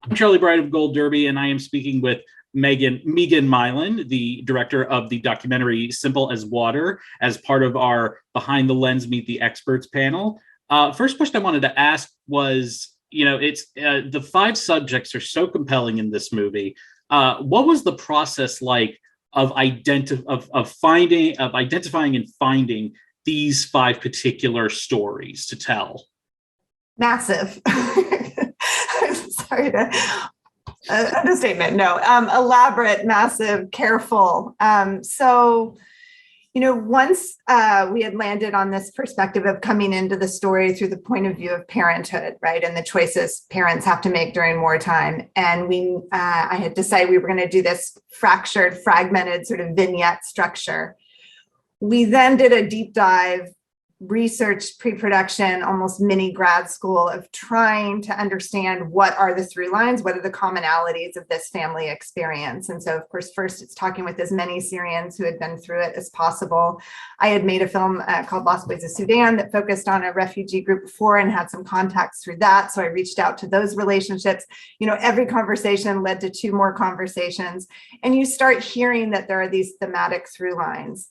I'm Charlie Bright of Gold Derby, and I am speaking with Megan Mylan, the director of the documentary Simple as Water, as part of our Behind the Lens Meet the Experts panel. First question I wanted to ask was, it's the five subjects are so compelling in this movie. What was the process like of identifying and finding these five particular stories to tell? Massive. I'm sorry to understatement. No, elaborate, massive, careful. Once we had landed on this perspective of coming into the story through the point of view of parenthood, right, and the choices parents have to make during wartime, and I had decided we were going to do this fragmented sort of vignette structure. We then did a deep dive research, pre-production, almost mini grad school of trying to understand what are the through lines, what are the commonalities of this family experience. And so, of course, first it's talking with as many Syrians who had been through it as possible. I had made a film called Lost Boys of Sudan that focused on a refugee group before and had some contacts through that. So I reached out to those relationships. Every conversation led to two more conversations. And you start hearing that there are these thematic through lines.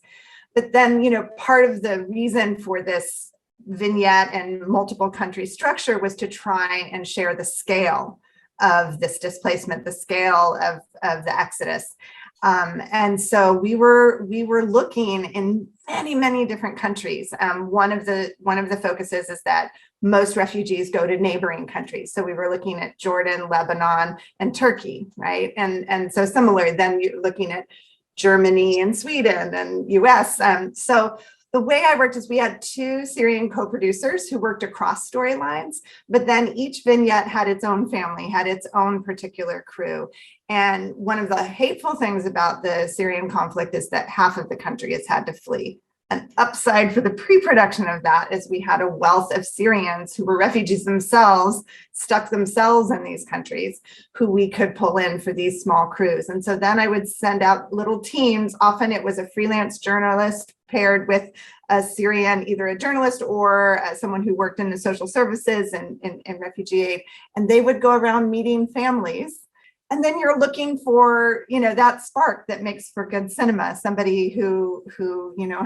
But then, part of the reason for this vignette and multiple country structure was to try and share the scale of this displacement, the scale of the exodus. And so we were looking in many, many different countries. One of the focuses is that most refugees go to neighboring countries. So we were looking at Jordan, Lebanon, and Turkey, right? And so similar, then you're looking at Germany and Sweden and US. So the way I worked is we had two Syrian co-producers who worked across storylines, but then each vignette had its own family, had its own particular crew. And one of the hateful things about the Syrian conflict is that half of the country has had to flee. An upside for the pre-production of that is we had a wealth of Syrians who were refugees themselves, stuck themselves in these countries, who we could pull in for these small crews. And so then I would send out little teams. Often it was a freelance journalist paired with a Syrian, either a journalist or someone who worked in the social services and refugee aid. And they would go around meeting families. And then you're looking for, that spark that makes for good cinema, somebody who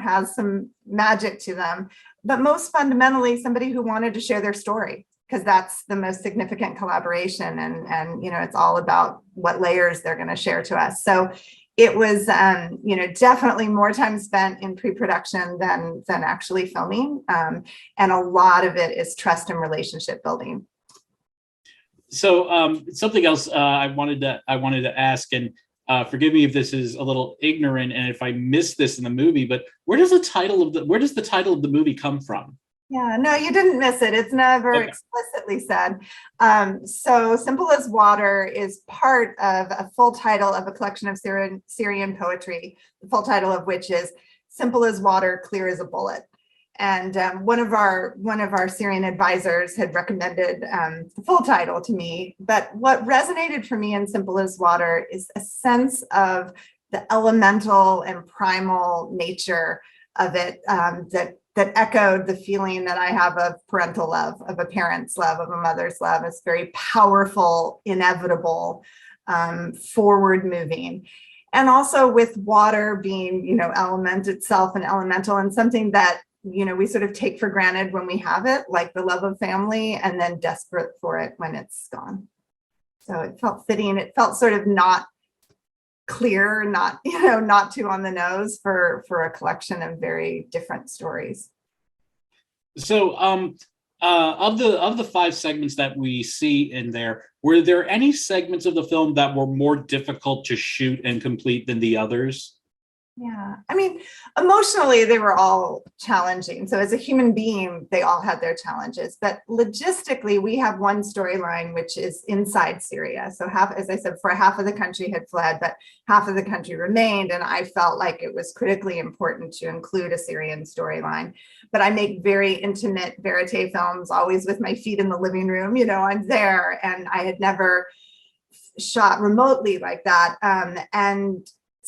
has some magic to them, but most fundamentally, somebody who wanted to share their story, because that's the most significant collaboration. And it's all about what layers they're going to share to us. So it was, definitely more time spent in pre-production than actually filming. And a lot of it is trust and relationship building. So something else I wanted to ask, and forgive me if this is a little ignorant and if I missed this in the movie, but where does the title of the movie come from? Yeah, no, you didn't miss it. It's never explicitly said. So Simple as Water is part of a full title of a collection of Syrian poetry, the full title of which is Simple as Water, Clear as a Bullet. And one of our Syrian advisors had recommended the full title to me. But what resonated for me in Simple as Water is a sense of the elemental and primal nature of it that echoed the feeling that I have of parental love, of a parent's love, of a mother's love. It's very powerful, inevitable, forward moving. And also with water being, element itself and elemental, and something that we sort of take for granted when we have it, like the love of family, and then desperate for it when it's gone. So it felt fitting. It felt sort of not clear, not too on the nose for a collection of very different stories. So of the five segments that we see in there, were there any segments of the film that were more difficult to shoot and complete than the others? Yeah, I mean, emotionally, they were all challenging. So as a human being, they all had their challenges. But logistically, we have one storyline, which is inside Syria. So as I said, half of the country had fled, but half of the country remained. And I felt like it was critically important to include a Syrian storyline. But I make very intimate verite films, always with my feet in the living room. I'm there, and I had never shot remotely like that.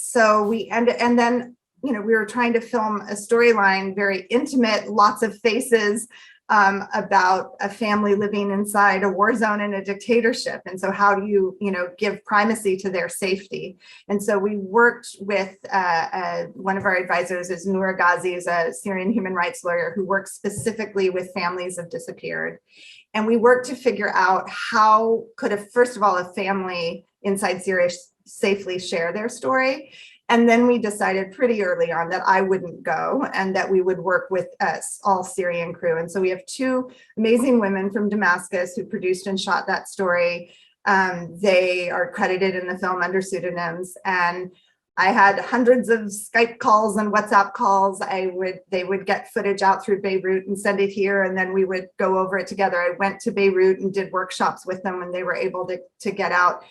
So and then we were trying to film a storyline, very intimate, lots of faces, about a family living inside a war zone and a dictatorship. And so how do you, give primacy to their safety? And so we worked with one of our advisors is Noor Ghazi, is a Syrian human rights lawyer who works specifically with families of disappeared. And we worked to figure out how could, first of all, a family inside Syria safely share their story. And then we decided pretty early on that I wouldn't go and that we would work with us, all Syrian crew. And so we have two amazing women from Damascus who produced and shot that story. They are credited in the film under pseudonyms. And I had hundreds of Skype calls and WhatsApp calls. They would get footage out through Beirut and send it here, and then we would go over it together. I went to Beirut and did workshops with them when they were able to get out.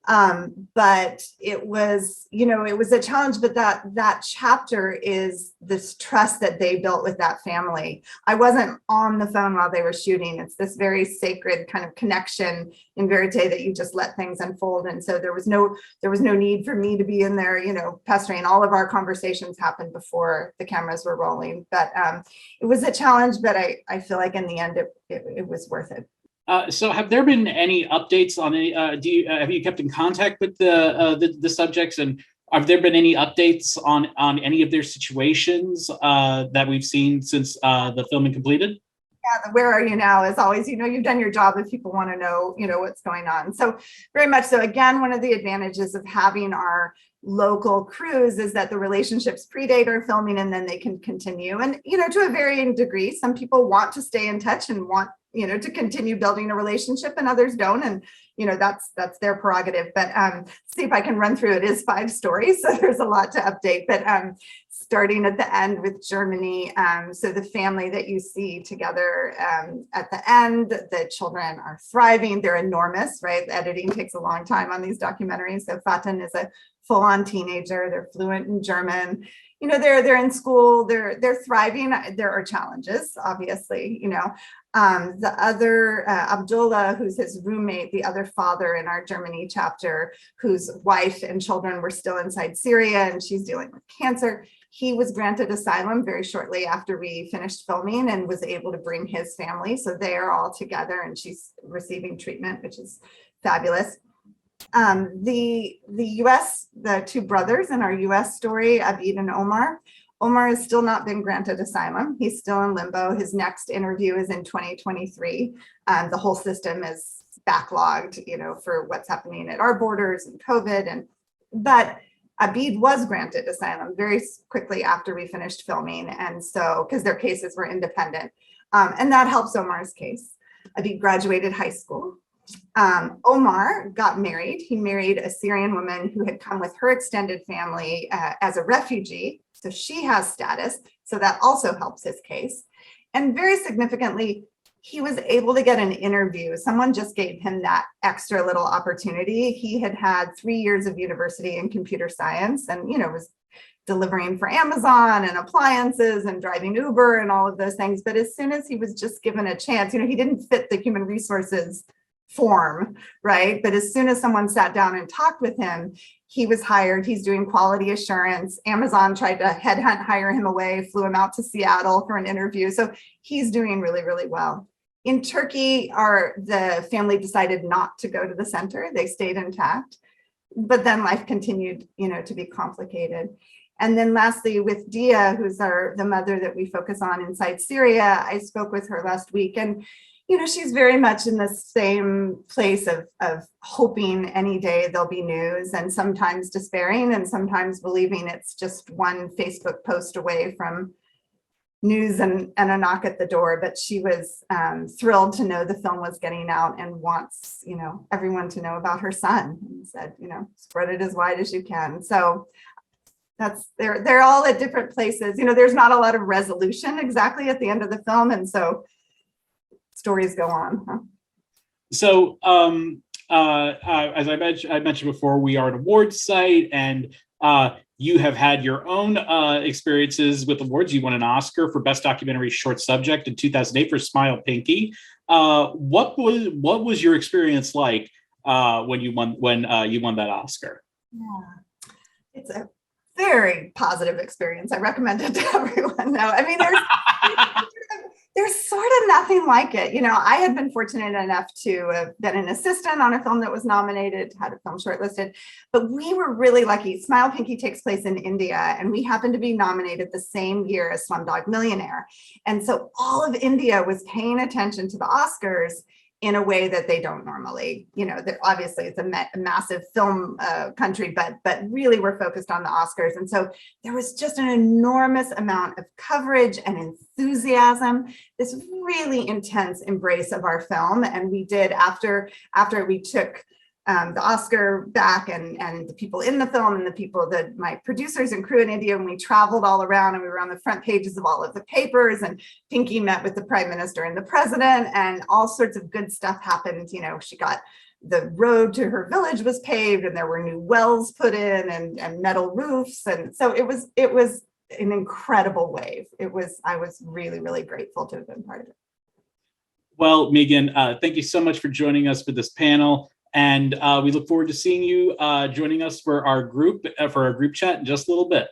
But it was, it was a challenge, but that chapter is this trust that they built with that family. I wasn't on the phone while they were shooting. It's this very sacred kind of connection in verite that you just let things unfold. And so there was no need for me to be in there, pestering. All of our conversations happened before the cameras were rolling, but, it was a challenge, but I feel like in the end, it was worth it. So have there been any updates on any, have you kept in contact with the subjects, and have there been any updates on any of their situations that we've seen since the filming completed? Yeah, the where are you now is always, you've done your job if people want to know, what's going on. So very much so. Again, one of the advantages of having our local crews is that the relationships predate our filming and then they can continue. And, to a varying degree, some people want to stay in touch and want, to continue building a relationship, and others don't. And, that's their prerogative. But see if I can run through it. It is 5 stories, so there's a lot to update. But starting at the end with Germany. So the family that you see together at the end, the children are thriving. They're enormous, right? The editing takes a long time on these documentaries. So Fatin is a full-on teenager. They're fluent in German. They're in school. They're thriving. There are challenges, obviously. The other Abdullah, who's his roommate, the other father in our Germany chapter, whose wife and children were still inside Syria, and she's dealing with cancer. He was granted asylum very shortly after we finished filming and was able to bring his family. So they are all together, and she's receiving treatment, which is fabulous. The US, the 2 brothers in our US story, Abid and Omar. Omar has still not been granted asylum. He's still in limbo. His next interview is in 2023. The whole system is backlogged, for what's happening at our borders and COVID. But Abid was granted asylum very quickly after we finished filming. And so, because their cases were independent. And that helps Omar's case. Abid graduated high school. Omar got married. He married a Syrian woman who had come with her extended family as a refugee. So she has status. So that also helps his case. And very significantly, he was able to get an interview. Someone just gave him that extra little opportunity. He had had 3 years of university in computer science and, was delivering for Amazon and appliances and driving Uber and all of those things. But as soon as he was just given a chance, he didn't fit the human resources form, right? But as soon as someone sat down and talked with him, he was hired. He's doing quality assurance. Amazon tried to hire him away, flew him out to Seattle for an interview. So he's doing really, really well. In Turkey, the family decided not to go to the center. They stayed intact, but then life continued, to be complicated. And then lastly, with Dia, who's the mother that we focus on inside Syria, I spoke with her last week, and she's very much in the same place of hoping any day there'll be news, and sometimes despairing, and sometimes believing it's just one Facebook post away from news and a knock at the door. But she was thrilled to know the film was getting out and wants, everyone to know about her son, and said, spread it as wide as you can. So they're all at different places. There's not a lot of resolution exactly at the end of the film, and so stories go on. Huh? So as I mentioned before, we are an awards site, and you have had your own experiences with awards. You won an Oscar for Best Documentary Short Subject in 2008 for Smile Pinki. What was your experience like when you won that Oscar? Yeah, it's a very positive experience. I recommend it to everyone. No, I mean, There's sort of nothing like it. You know, I had been fortunate enough to have been an assistant on a film that was nominated, had a film shortlisted, but we were really lucky. Smile Pinky takes place in India, and we happened to be nominated the same year as Slumdog Millionaire. And so all of India was paying attention to the Oscars in a way that they don't normally. You know, obviously it's a massive film country, but really we're focused on the Oscars. And so there was just an enormous amount of coverage and enthusiasm, this really intense embrace of our film. And we did, after we took the Oscar back, and the people in the film and the people that my producers and crew in India, and we traveled all around, and we were on the front pages of all of the papers, and Pinki met with the prime minister and the president, and all sorts of good stuff happened. You know, she got the road to her village was paved, and there were new wells put in, and metal roofs. And so it was an incredible wave. I was really, really grateful to have been part of it. Well, Megan, thank you so much for joining us for this panel. And we look forward to seeing you joining us for our group chat in just a little bit.